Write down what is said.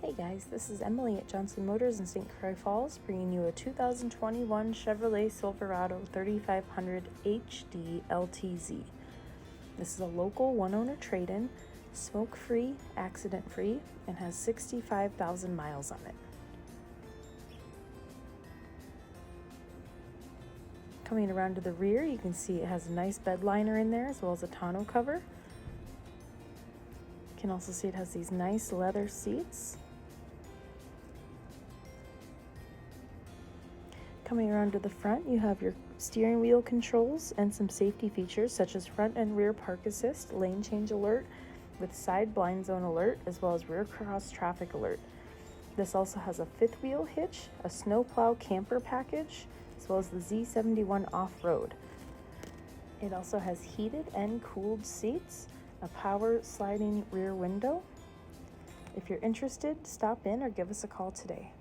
Hey guys, this is Emily at Johnson Motors in St. Croix Falls, bringing you a 2021 Chevrolet Silverado 3500 HD LTZ. This is a local one-owner trade-in, smoke-free, accident-free, and has 65,000 miles on it. Coming around to the rear, you can see it has a nice bed liner in there as well as a tonneau cover. You can also see it has these nice leather seats. Coming around to the front, you have your steering wheel controls and some safety features such as front and rear park assist, lane change alert with side blind zone alert, as well as rear cross traffic alert. This also has a fifth wheel hitch, a snow plow camper package, as well as the Z71 Off-Road. It also has heated and cooled seats, a power sliding rear window. If you're interested, stop in or give us a call today.